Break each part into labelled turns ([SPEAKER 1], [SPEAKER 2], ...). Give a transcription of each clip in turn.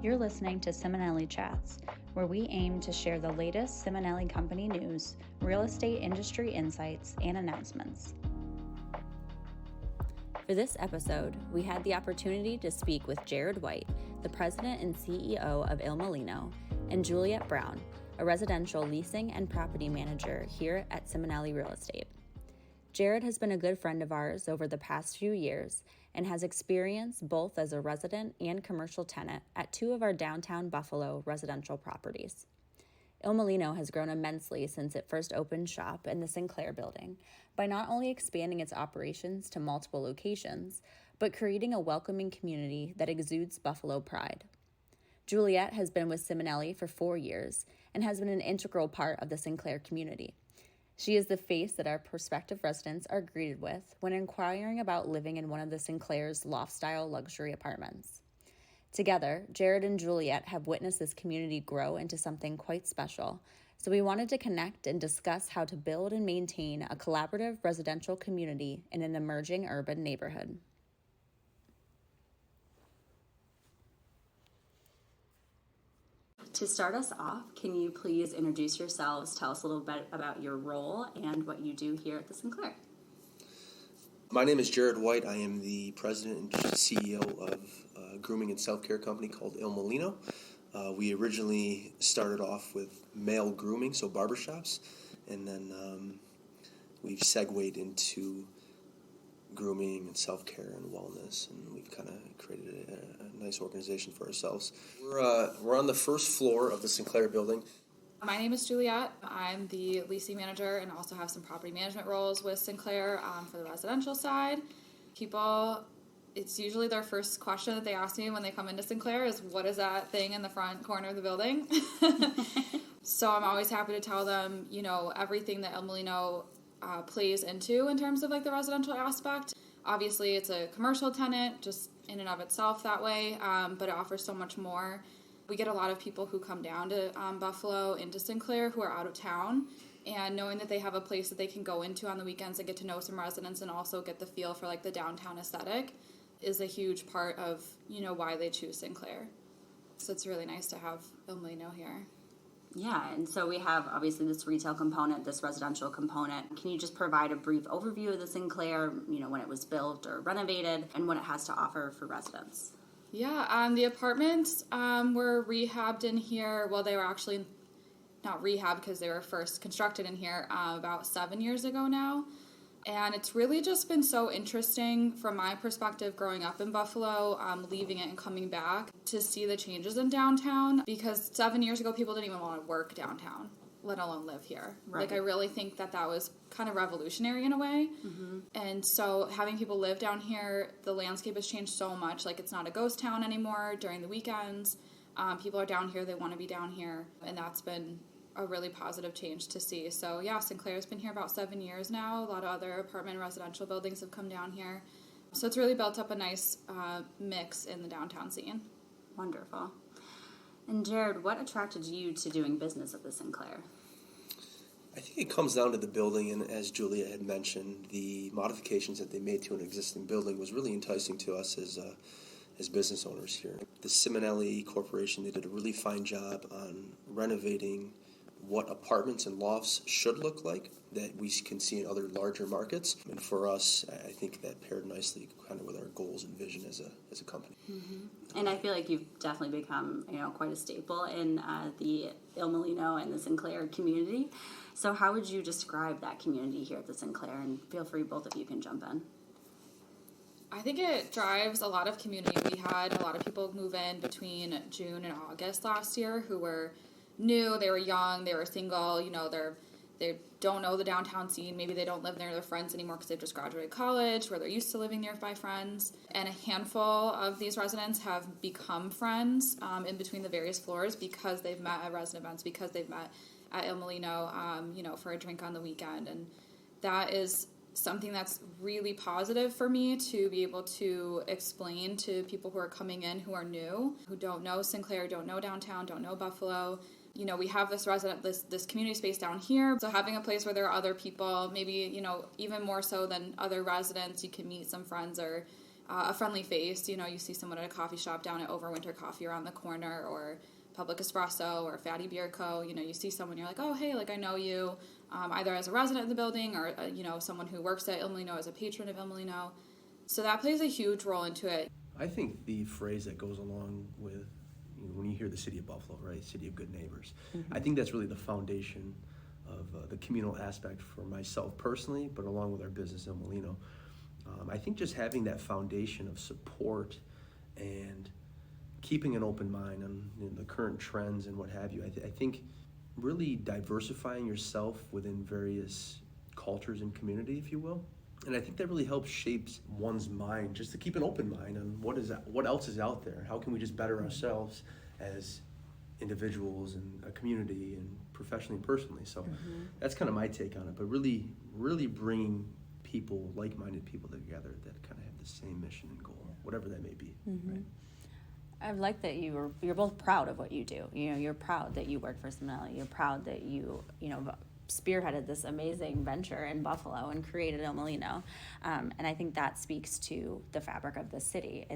[SPEAKER 1] You're listening to Ciminelli Chats, where we aim to share the latest Ciminelli company news, real estate industry insights, and announcements. For this episode, we had the opportunity to speak with Jared White, the president and CEO of Mulino, and Juliette Brown, a residential leasing and property manager here at Ciminelli Real Estate. Jared has been a good friend of ours over the past few years and has experience both as a resident and commercial tenant at two of our downtown Buffalo residential properties. Mulino has grown immensely since it first opened shop in the Sinclair building by not only expanding its operations to multiple locations, but creating a welcoming community that exudes Buffalo pride. Juliette has been with Ciminelli for 4 years and has been an integral part of the Sinclair community. She is the face that our prospective residents are greeted with when inquiring about living in one of the Sinclair's loft-style luxury apartments. Together, Jared and Juliette have witnessed this community grow into something quite special, so we wanted to connect and discuss how to build and maintain a collaborative residential community in an emerging urban neighborhood. To start us off, can you please introduce yourselves, tell us a little bit about your role and what you do here at the Sinclair?
[SPEAKER 2] My name is Jared White. I am the president and CEO of a grooming and self-care company called Mulino. We originally started off with male grooming, so barbershops, and then we've segued into grooming and self-care and wellness, and we've kind of created a nice organization for ourselves. We're on the first floor of the Sinclair building.
[SPEAKER 3] My name is Juliette. I'm the leasing manager and also have some property management roles with Sinclair for the residential side. People, it's usually their first question that they ask me when they come into Sinclair is, what is that thing in the front corner of the building? So I'm always happy to tell them, everything that Mulino plays into in terms of like the residential aspect. Obviously, it's a commercial tenant just in and of itself that way, but it offers so much more. We get a lot of people who come down to Buffalo into Sinclair who are out of town, and knowing that they have a place that they can go into on the weekends and get to know some residents and also get the feel for like the downtown aesthetic is a huge part of why they choose Sinclair. So it's really nice to have Mulino here.
[SPEAKER 1] Yeah, and so we have obviously this retail component, this residential component. Can you just provide a brief overview of the Sinclair, when it was built or renovated, and what it has to offer for residents?
[SPEAKER 3] Yeah, the apartments were rehabbed in here. Well, they were actually not rehabbed because they were first constructed in here about 7 years ago now. And it's really just been so interesting from my perspective growing up in Buffalo, leaving it and coming back to see the changes in downtown, because 7 years ago people didn't even want to work downtown, let alone live here. Right. Like I really think that was kind of revolutionary in a way. Mm-hmm. And so having people live down here, the landscape has changed so much. Like it's not a ghost town anymore during the weekends. People are down here, they want to be down here, and that's been a really positive change to see. So yeah, Sinclair's been here about 7 years now. A lot of other apartment and residential buildings have come down here. So it's really built up a nice mix in the downtown scene.
[SPEAKER 1] Wonderful. And Jared, what attracted you to doing business at the Sinclair?
[SPEAKER 2] I think it comes down to the building, and as Julia had mentioned, the modifications that they made to an existing building was really enticing to us as business owners here. The Ciminelli Corporation, they did a really fine job on renovating what apartments and lofts should look like that we can see in other larger markets. And for us, I think that paired nicely kind of with our goals and vision as a company.
[SPEAKER 1] Mm-hmm. And I feel like you've definitely become quite a staple in the Mulino and the Sinclair community. So how would you describe that community here at the Sinclair? And feel free, both of you can jump in.
[SPEAKER 3] I think it drives a lot of community. We had a lot of people move in between June and August last year who were new, they were young, they were single, they don't know the downtown scene, maybe they don't live near their friends anymore because they've just graduated college, where they're used to living nearby friends. And a handful of these residents have become friends in between the various floors because they've met at resident events, because they've met at Mulino, for a drink on the weekend. And that is something that's really positive for me to be able to explain to people who are coming in who are new, who don't know Sinclair, don't know downtown, don't know Buffalo. We have this community space down here. So having a place where there are other people, maybe, even more so than other residents, you can meet some friends or a friendly face. You know, you see someone at a coffee shop down at Overwinter Coffee around the corner, or Public Espresso, or Fatty Beer Co. You know, you see someone, you're like, oh, hey, like I know you, either as a resident of the building or, you know, someone who works at Il Mulino as a patron of Il Mulino. So that plays a huge role into it.
[SPEAKER 2] I think the phrase that goes along with, you know, when you hear the city of Buffalo, right, city of good neighbors, I think that's really the foundation of the communal aspect for myself personally, but along with our business Il Mulino. I think just having that foundation of support and keeping an open mind on, you know, the current trends and what have you, I think really diversifying yourself within various cultures and community, if you will. And I think that really helps shape one's mind, just to keep an open mind on what else is out there. How can we just better ourselves as individuals and a community and professionally and personally. So that's kind of my take on it. But really, really bringing people, like-minded people together that kind of have the same mission and goal, whatever that may be. Right?
[SPEAKER 1] I like that you're both proud of what you do. You know, you're proud that you work for Ciminelli. You're proud that you spearheaded this amazing venture in Buffalo and created Il Mulino. And I think that speaks to the fabric of the city.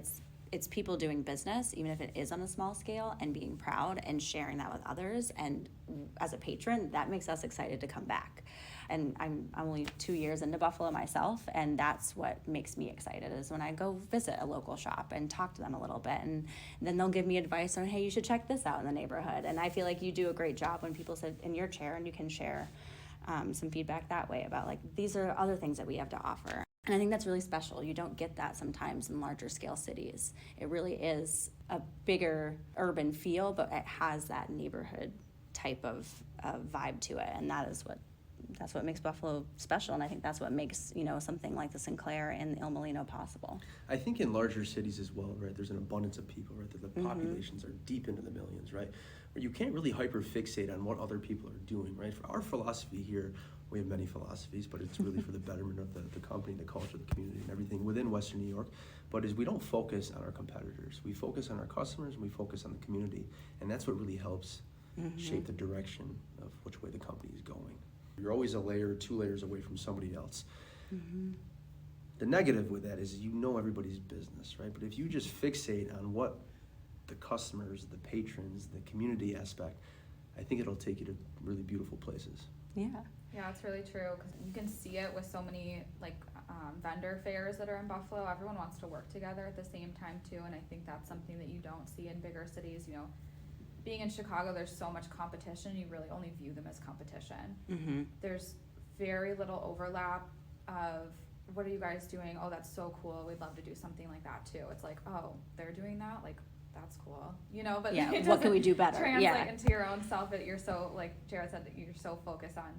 [SPEAKER 1] It's people doing business, even if it is on a small scale, and being proud and sharing that with others. And as a patron, that makes us excited to come back. And I'm only 2 years into Buffalo myself, and that's what makes me excited, is when I go visit a local shop and talk to them a little bit, and then they'll give me advice on, hey, you should check this out in the neighborhood. And I feel like you do a great job when people sit in your chair and you can share some feedback that way about, like, these are other things that we have to offer. And I think that's really special. You don't get that sometimes in larger scale cities. It really is a bigger urban feel, but it has that neighborhood type of vibe to it, and that's what makes Buffalo special, and I think that's what makes, you know, something like the Sinclair and the Il Mulino possible.
[SPEAKER 2] I think in larger cities as well, right, there's an abundance of people, right, that the populations are deep into the millions, right, where you can't really hyper-fixate on what other people are doing, right. For our philosophy here, we have many philosophies, but it's really for the betterment of the company, the culture, the community, and everything within Western New York, but is we don't focus on our competitors. We focus on our customers, and we focus on the community, and that's what really helps shape the direction of which way the company is going. You're always a layer, 2 layers away from somebody else. The negative with that is you know everybody's business, right? But if you just fixate on what the customers, the patrons, the community aspect, I think it'll take you to really beautiful places.
[SPEAKER 3] Yeah, it's really true, because you can see it with so many vendor fairs that are in Buffalo. Everyone wants to work together at the same time too, and I think that's something that you don't see in bigger cities. You know, being in Chicago, there's so much competition, you really only view them as competition. There's very little overlap of, what are you guys doing? Oh, that's so cool. We'd love to do something like that too. It's like, oh, they're doing that? Like, that's cool. You know, but
[SPEAKER 1] yeah,
[SPEAKER 3] it
[SPEAKER 1] what can we do better?
[SPEAKER 3] Translate into your own self. You're so, like Jared said, that you're so focused on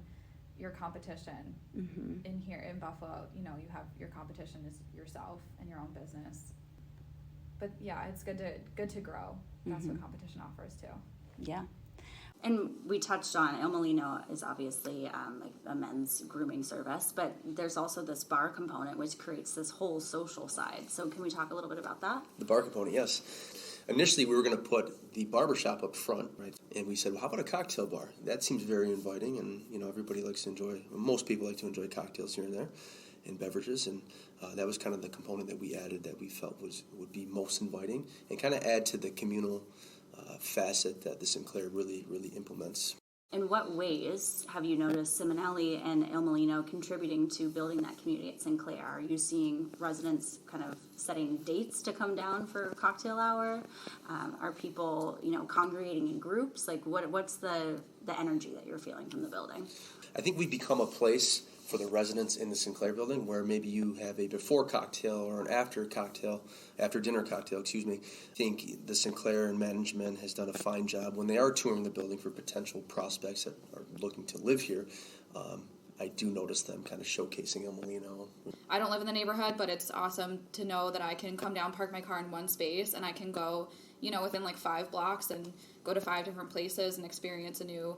[SPEAKER 3] your competition. In here in Buffalo, you know, you have your competition is yourself and your own business. But yeah, it's good to grow. That's what competition offers too.
[SPEAKER 1] Yeah. And we touched on Il Mulino is obviously like a men's grooming service, but there's also this bar component which creates this whole social side. So can we talk a little bit about that?
[SPEAKER 2] The bar component, yes. Initially, we were going to put the barbershop up front, right? And we said, well, how about a cocktail bar? That seems very inviting, and, you know, everybody likes to enjoy, most people like to enjoy cocktails here and there and beverages, and that was kind of the component that we added that we felt would be most inviting and kind of add to the communal facet that the Sinclair really, really implements.
[SPEAKER 1] In what ways have you noticed Ciminelli and Il Mulino contributing to building that community at Sinclair? Are you seeing residents kind of setting dates to come down for cocktail hour? Are people, you know, congregating in groups? Like, what's the energy that you're feeling from the building? I
[SPEAKER 2] think we've become a place for the residents in the Sinclair building where maybe you have a before cocktail or an after dinner cocktail, I think the Sinclair and management has done a fine job when they are touring the building for potential prospects that are looking to live here. I do notice them kind of showcasing Il Mulino.
[SPEAKER 3] I don't live in the neighborhood, but it's awesome to know that I can come down, park my car in one space, and I can go, you know, within like 5 blocks and go to 5 different places and experience a new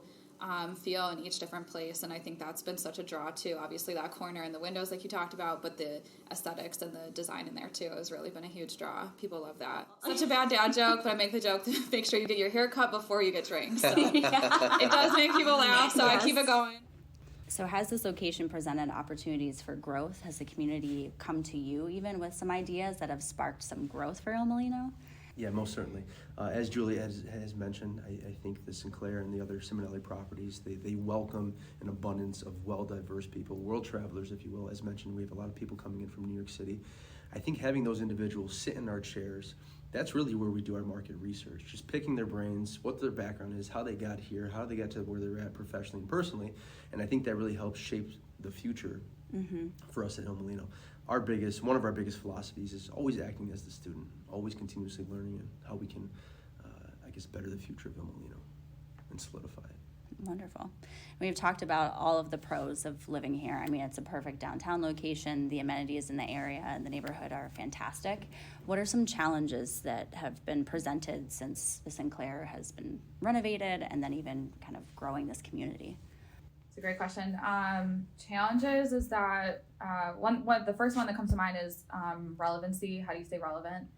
[SPEAKER 3] feel in each different place. And I think that's been such a draw too. Obviously that corner and the windows like you talked about, but the aesthetics and the design in there too has really been a huge draw. People love that. Such a bad dad joke, but I make the joke to make sure you get your hair cut before you get drinks. So it does make people laugh, so yes. I keep it going.
[SPEAKER 1] So has this location presented opportunities for growth? Has the community come to you even with some ideas that have sparked some growth for Il Mulino?
[SPEAKER 2] Yeah, most certainly. As Julie has mentioned, I think the Sinclair and the other Ciminelli properties, they welcome an abundance of well-diverse people, world travelers, if you will. As mentioned, we have a lot of people coming in from New York City. I think having those individuals sit in our chairs, that's really where we do our market research, just picking their brains, what their background is, how they got here, how they got to where they're at professionally and personally, and I think that really helps shape the future for us at Il Mulino. One of our biggest philosophies is always acting as the student, always continuously learning and how we can, better the future of Il Mulino and solidify it.
[SPEAKER 1] Wonderful. We've talked about all of the pros of living here. I mean, it's a perfect downtown location. The amenities in the area and the neighborhood are fantastic. What are some challenges that have been presented since the Sinclair has been renovated and then even kind of growing this community?
[SPEAKER 3] It's a great question. Challenges is that the first one that comes to mind is relevancy. How do you stay relevant?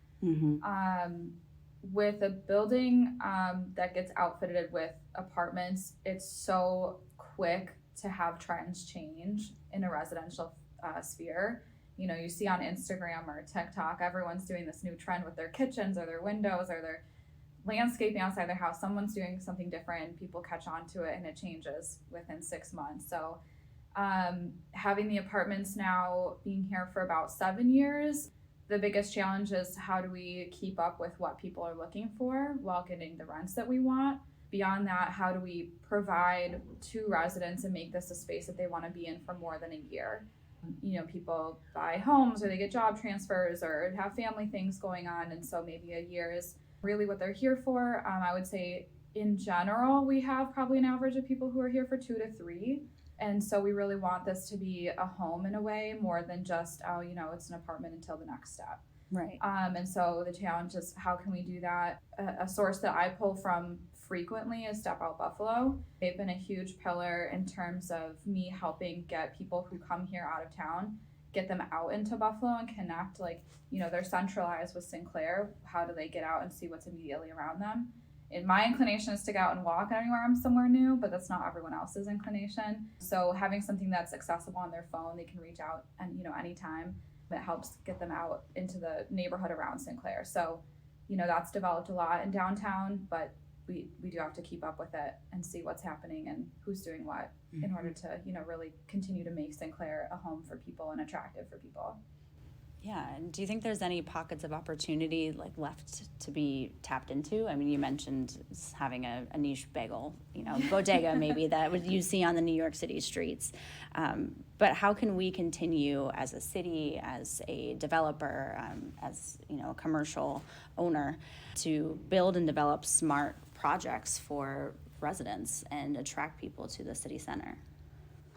[SPEAKER 3] With a building that gets outfitted with apartments, it's so quick to have trends change in a residential sphere. You know, you see on Instagram or TikTok, everyone's doing this new trend with their kitchens or their windows or their landscaping outside their house. Someone's doing something different, people catch on to it, and it changes within 6 months. So having the apartments now being here for about 7 years, the biggest challenge is how do we keep up with what people are looking for while getting the rents that we want? Beyond that, how do we provide to residents and make this a space that they want to be in for more than a year? You know, people buy homes or they get job transfers or have family things going on, and so maybe a year is really what they're here for. I would say in general, we have probably an average of people who are here for 2 to 3. And so we really want this to be a home in a way, more than just, it's an apartment until the next step.
[SPEAKER 1] Right.
[SPEAKER 3] And so the challenge is how can we do that? A source that I pull from frequently is Step Out Buffalo. They've been a huge pillar in terms of me helping get people who come here out of town, get them out into Buffalo and connect, they're centralized with Sinclair. How do they get out and see what's immediately around them? And my inclination is to go out and walk anywhere I'm somewhere new, but that's not everyone else's inclination. So having something that's accessible on their phone, they can reach out and, anytime, that helps get them out into the neighborhood around Sinclair. So, that's developed a lot in downtown, but we do have to keep up with it and see what's happening and who's doing what in order to, really continue to make Sinclair a home for people and attractive for people.
[SPEAKER 1] Yeah, and do you think there's any pockets of opportunity left to be tapped into? I mean, you mentioned having a niche bagel, bodega maybe that you see on the New York City streets. But how can we continue as a city, as a developer, as a commercial owner, to build and develop smart projects for residents and attract people to the city center?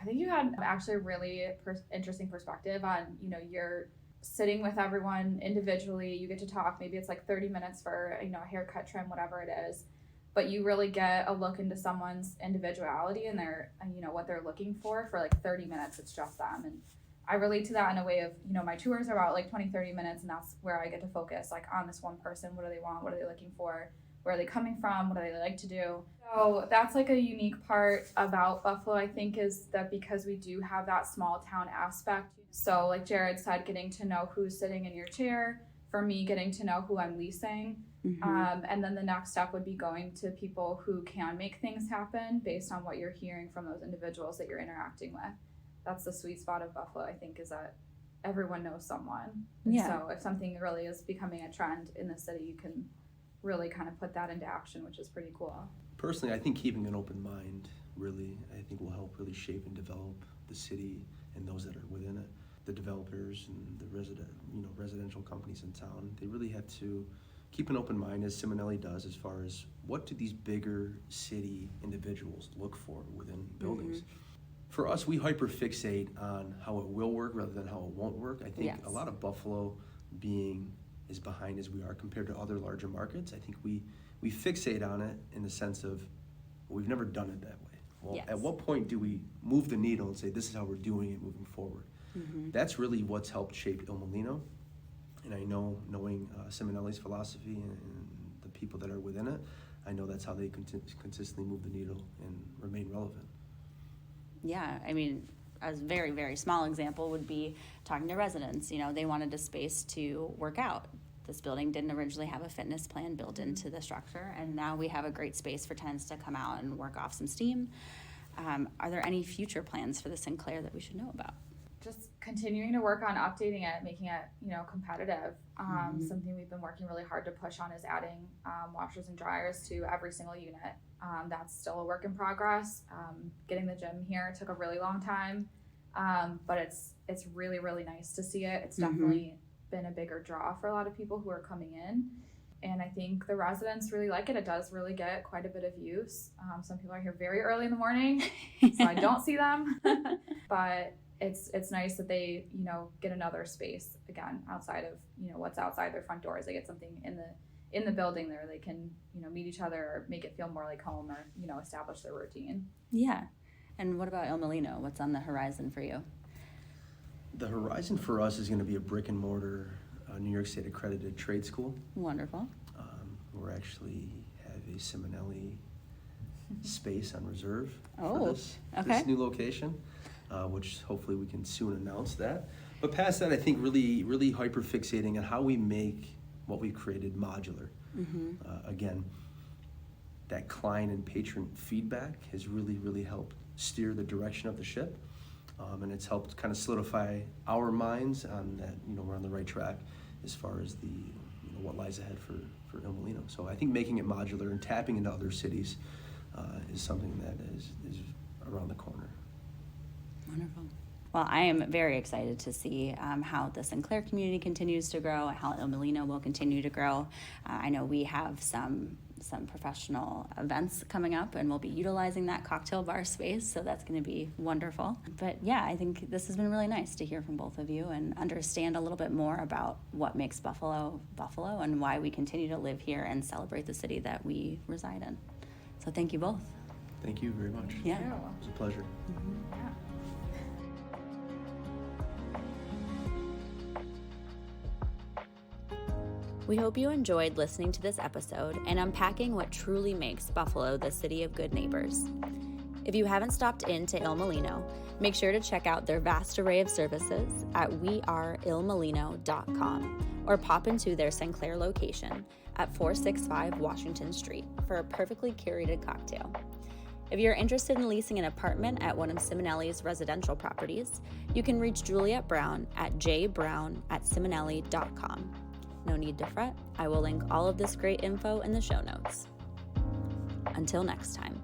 [SPEAKER 3] I think you had actually a really interesting perspective on, you're sitting with everyone individually. You get to talk, maybe it's 30 minutes for a haircut, trim, whatever it is, but you really get a look into someone's individuality and their what they're looking for 30 minutes. It's just them. And I relate to that in a way of my tours are about 20-30 minutes, and that's where I get to focus on this one person. What do they want? What are they looking for? Where are they coming from? What do they like to do? So that's a unique part about Buffalo, I think, is that because we do have that small town aspect. So like Jared said, getting to know who's sitting in your chair, for me, getting to know who I'm leasing. And then the next step would be going to people who can make things happen based on what you're hearing from those individuals that you're interacting with. That's the sweet spot of Buffalo, I think, is that everyone knows someone.
[SPEAKER 1] Yeah.
[SPEAKER 3] So if something really is becoming a trend in the city, you can really kind of put that into action, which is pretty cool.
[SPEAKER 2] Personally, I think keeping an open mind really, I think, will help really shape and develop the city and those that are within it. The developers and the residential companies in town, they really have to keep an open mind, as Ciminelli does, as far as what do these bigger city individuals look for within buildings. For us, we hyper-fixate on how it will work rather than how it won't work. I think a lot of Buffalo being as behind as we are compared to other larger markets, I think we fixate on it in the sense of we've never done it that way. Well, at what point do we move the needle and say this is how we're doing it moving forward? That's really what's helped shape Il Mulino. And I know, knowing Ciminelli's philosophy and the people that are within it, I know that's how they consistently move the needle and remain relevant.
[SPEAKER 1] Yeah, I mean, a very, very small example would be talking to residents. You know, they wanted a space to work out. This building didn't originally have a fitness plan built into the structure, and now we have a great space for tenants to come out and work off some steam. Are there any future plans for the Sinclair that we should know about?
[SPEAKER 3] Just continuing to work on updating it, making it, competitive. Something we've been working really hard to push on is adding washers and dryers to every single unit. That's still a work in progress. Getting the gym here took a really long time, but it's really, really nice to see it. It's definitely been a bigger draw for a lot of people who are coming in. And I think the residents really like it. It does really get quite a bit of use. Some people are here very early in the morning, so I don't see them. But it's nice that they, get another space again outside of, what's outside their front doors. They get something in the building there. They can, meet each other or make it feel more like home or, establish their routine.
[SPEAKER 1] Yeah. And what about Il Mulino? What's on the horizon for you?
[SPEAKER 2] The horizon for us is going to be a brick and mortar New York State accredited trade school.
[SPEAKER 1] Wonderful.
[SPEAKER 2] We're actually have a Ciminelli space on reserve
[SPEAKER 1] for
[SPEAKER 2] this new location, which hopefully we can soon announce that. But past that, I think really, really hyper fixating on how we make what we've created modular. Again, that client and patron feedback has really, really helped steer the direction of the ship. And it's helped kind of solidify our minds on that, we're on the right track as far as the, what lies ahead for Il Mulino. So I think making it modular and tapping into other cities is something that is around the corner.
[SPEAKER 1] Wonderful. Well, I am very excited to see how the Sinclair community continues to grow, how Il Mulino will continue to grow. I know we have some professional events coming up, and we'll be utilizing that cocktail bar space, so that's going to be wonderful. But yeah, I think this has been really nice to hear from both of you and understand a little bit more about what makes Buffalo Buffalo and why we continue to live here and celebrate the city that we reside in. So thank you both.
[SPEAKER 2] Thank you very much.
[SPEAKER 1] Yeah.
[SPEAKER 2] It was a pleasure.
[SPEAKER 3] Yeah.
[SPEAKER 1] We hope you enjoyed listening to this episode and unpacking what truly makes Buffalo the city of good neighbors. If you haven't stopped into Il Mulino, make sure to check out their vast array of services at weareilmulino.com or pop into their Sinclair location at 465 Washington Street for a perfectly curated cocktail. If you're interested in leasing an apartment at one of Ciminelli's residential properties, you can reach Juliette Brown at jbrown@ciminelli.com. No need to fret, I will link all of this great info in the show notes. Until next time.